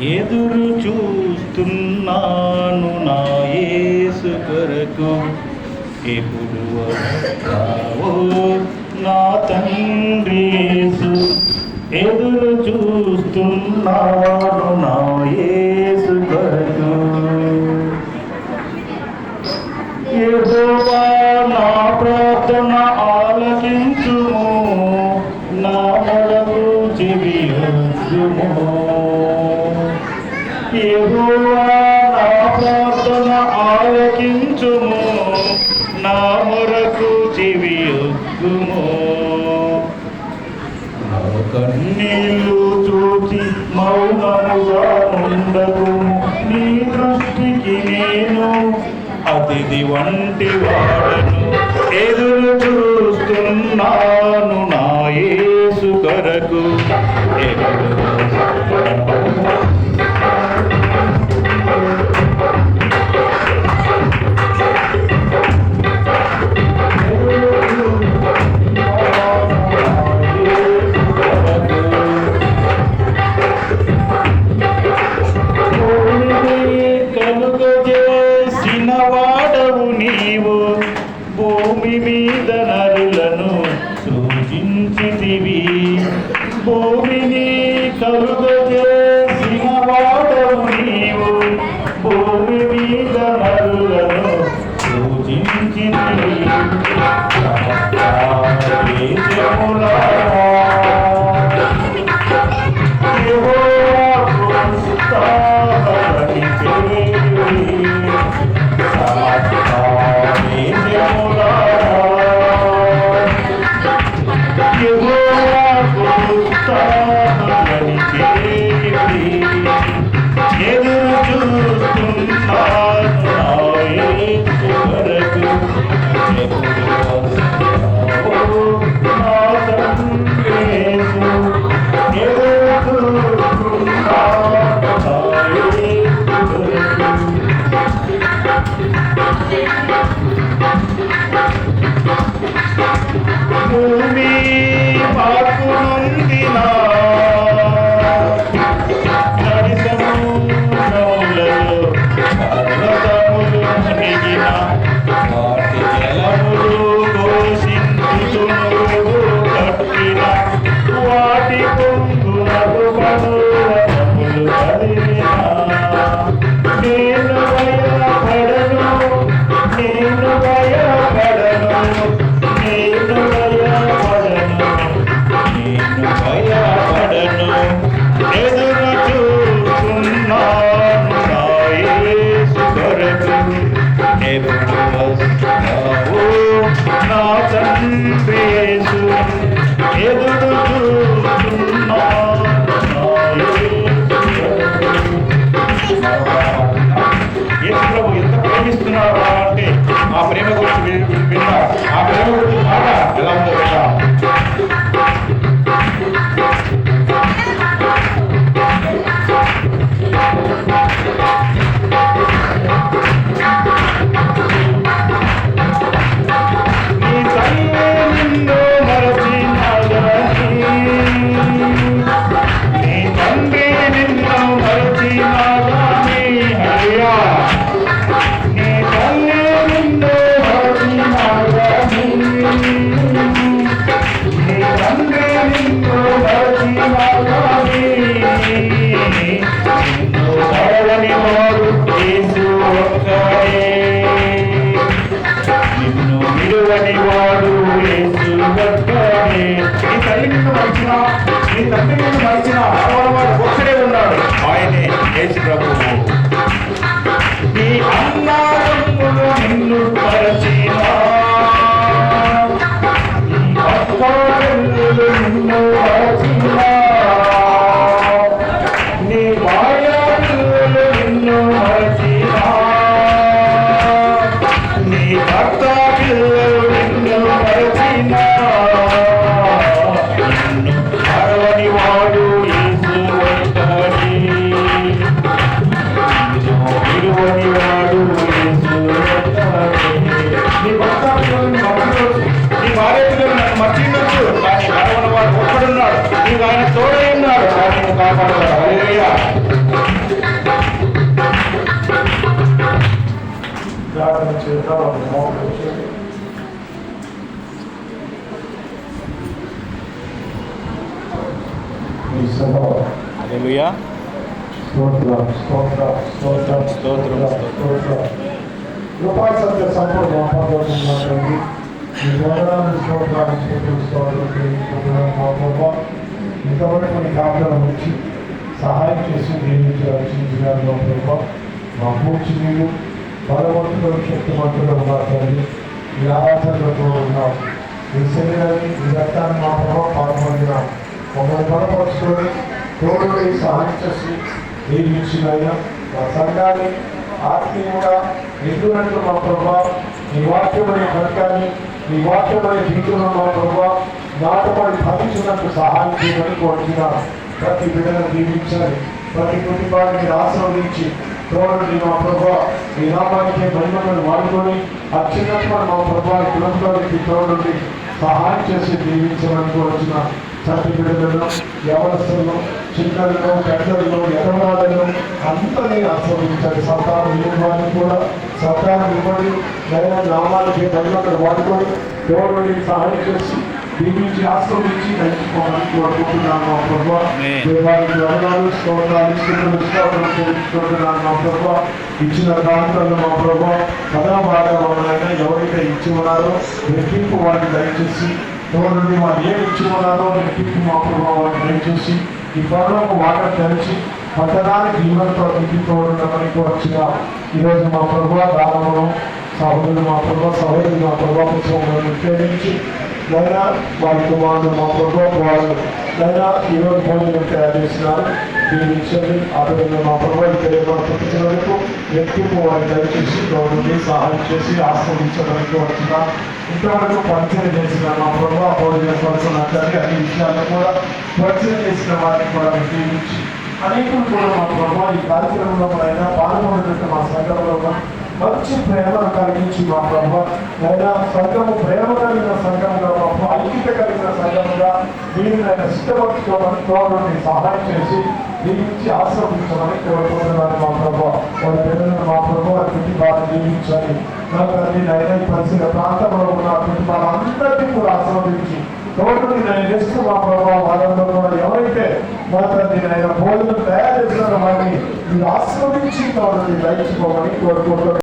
ఎదురు చూస్తున్నాను నా యేసు కొరకు, ఎప్పుడు వస్తావో నా తండ్రి యేసు. ఎదురు చూస్తున్నాను నా యేసు కొరకు. యెహోవా నా ప్రార్థన ఆలకించుము, నా మొరకు చెవియొగ్గుము. యెహోవా నా ప్రార్థన ఆలకించుము, నా మొరకు చెవియొగ్గుము. నా కన్నీళ్ళు చూచి మౌనముగా ఉండకు, నీ దృష్టికి నేను అతిథి వంటి వాడను. ఎదురు చూస్తున్నాను నా యేసు కొరకు, వాడవు నీవు, భూమి మీద నరులను సూచించితివి. భూమిని కలుగజేసిన వాడవు నీవు, భూమి మీద నరులను సూచించితివి. భూమి పాకు నొందిన నడి సముద్రములలో పర్వతములు మునిగిన, వాటి జలములు ఘోషించుచునుగు కట్టిన, వాటి పొంగునకు పర్వతములు కదిలిన. నేను భయపడను, నేను భయపడను, నేను భయపడను, నేను భయపడను. ఎదురు చూస్తున్నాను నా యేసు కొరకు, ఎప్పుడు వస్తావో నా తండ్రి యేసు. ఎదురు చూస్తున్నాను నా యేసు కొరకు. యేసు ప్రభు ఎంత ప్రేమిస్తున్నారా అంటే ఆ ప్రేమ గురించి విన్నా, ఆ ప్రేమ గురించి మాట ఎలా ఉందో విన్నా. నీ తల్లి నిన్ను మరచినాదని, నీ తండ్రి నిన్ను మరచినాదని, హల్లెలూయా. నీ తల్లి నిన్ను మరచినాదని, నీ తండ్రి నిన్ను మరచినాదని, నిన్ను మరవని వాడు యేసు ఒక్కడే. నిన్ను విడువని వాడు యేసు ఒక్కడే. నీ తల్లి నిన్ను మరిచినా, నీ తండ్రి నిన్ను మరిచినా వాడు ఒక్కడే ఉన్నాడు, ఆయనే యేసు ప్రభువు. నీ అన్నారములు నిన్ను మరచినా, నీ అక్కాచెల్లెలు నిన్ను మరచినా, నీ భార్య పిల్లలు నిన్ను మరచినా, నీ భర్త పిల్లలు నిన్ను మరచినా, నిన్ను మరవని వాడు యేసు ఒక్కడే. విడువని వాడు యేసు ఒక్కడే. నీ భర్త పిల్లలను మరచినొచ్చు, నీ భార్య పిల్లలు నన్ను మర్చిండొచ్చు, కానీ మరవని వాడు ఒక్కడున్నాడు. నీకు ఆయన తోడై ఉన్నాడు, ఆయన కాపాడగలడు. హల్లెలూయా. ప్రార్థన చేద్దాం. వాళ్ళు మోకరించండి. ఈ సభ హల్లెలూయా. స్తోత్రం స్తోత్రం స్తోత్రం స్తోత్రం స్తోత్రం. కృపా సత్య సంపూర్ణ మాట్లాడుతున్నటువంటి ఈ వందనాలు స్తోత్రాలు ఇంతవరకు మీ కాపుదల వచ్చి సహాయం చేసి దీనికి రక్షించడంలో ప్రభావ మా పూర్తి మీరు బలవంతులు శక్తివంతులు మాట్లాడి ఈ ఆరాధనలతో ఉన్నాం. ఈ శరీరాన్ని ఈ రక్తాన్ని మా ప్రభావ పాల్పొందిన మమ్మల్ని బలపరుచుకొని తోడుని సహాయం చేసి దీవించినైనా మా సంఘాన్ని ఆత్మీయంగా ఎదురంటూ మా ప్రభావ ఈ వాక్యమనే ఫలితాన్ని ఈ వాక్యమనే జీవితంలో మా ప్రభావ నాటపడి ఫలించినట్టు సహాయం చేయమని కోరుతున్నాను. ప్రతి బిడ్డను దీవించాలి. ప్రతి కుటుంబాన్ని మీరు ఆశీర్వదించి తోడుని మా ప్రభావ ఈ నామానికి మహిమలను వాడుకొని అత్యున్నతమైన మా ప్రభావ కులంలోనికి తోడుని సహాయం చేసి దీవించమని కోరుతున్నాను. చట్టి బిడ్డలను యవనస్తులను చిన్నలను పెద్దలను ఎదవరాలను అంతని ఆస్వాదించాలి. సంతానం లేని వారిని కూడా సంతానం ఇవ్వండి. దైవ నామాలకి మహిమలను వాడుకొని తోడుని సహాయం చేసి దీవించి ఆస్వాదించి నడుచుకోవాలని కోరుకుంటున్నాను. మా ప్రభావ దేవానికి వదనాలు స్తోత్రాలు తెలుసుకుంటున్నాను. మా ప్రభావ ఇచ్చిన ప్రాంతాల్లో మా ప్రభావ కథాభాగమైనా ఎవరైతే ఇచ్చి ఉన్నారో రెట్టింపు వారిని దయచేసి తోడుని వారు ఏమి ఇచ్చి ఉన్నారో రెట్టింపు మా ప్రభావ వారిని దయచేసి ఈ పనులకు వాటర్ తెలిసి పట్టణానికి జీవనంతో ఇంటి తోడుండమని వచ్చిన ఈరోజు మా ప్రభావ దానంలో సహోదరులు మా ప్రభావ సహోదరులు మా ప్రభావ ఉపయోగించి అయినా వారి కుమారుడు మా ప్రభావ వాళ్ళు అయినా ఈరోజు భోజనం తయారు చేసినారు. దీని విషయాన్ని ఆధారంగా మా ప్రభావ ఇక్కడ పుట్టిన వరకు వ్యక్తిత్వ వారిని దయచేసి గౌరవం సహాయం చేసి ఆస్వాదించడానికి వచ్చిన ఇంతవరకు పరిచయం చేసిన మా ప్రభావ భోజన పరచున్నట్లయితే అన్ని విషయాలను కూడా పరిచయం చేసిన వారిని కూడా దీవించి అనేకులు కూడా మా ప్రభావ ఈ కార్యక్రమంలో అయినా పాల్గొనేటట్టు మా సంఘంలో మంచి ప్రేమను కలిగించి మా ప్రభావ అయినా సంఘము ప్రేమ కలిగిన సంఘంగా మా ఐక్యత కలిగిన సంఘముగా వీరినైనా సిద్ధపరచుకోమని తోడుని సహాయం చేసి దీవించి ఆశ్రమించమని కోరుకుంటున్నాను. మా ప్రభావ వారి పిల్లలను మా ప్రభావ కుటుంబాన్ని దీవించాలి. నా తండ్రి నైనా ఈ పరిసర ప్రాంతంలో ఉన్న కుటుంబాలందరినీ కూడా ఆశ్రమించి తోడుని నేను చేస్తూ మా ప్రభావ వాళ్ళందరూ కూడా ఎవరైతే మా తండ్రి నైనా భోజనం తయారు చేసిన వారిని మీరు ఆశ్రమించి తోడుని దయచుకోమని కోరుకుంటున్నాను.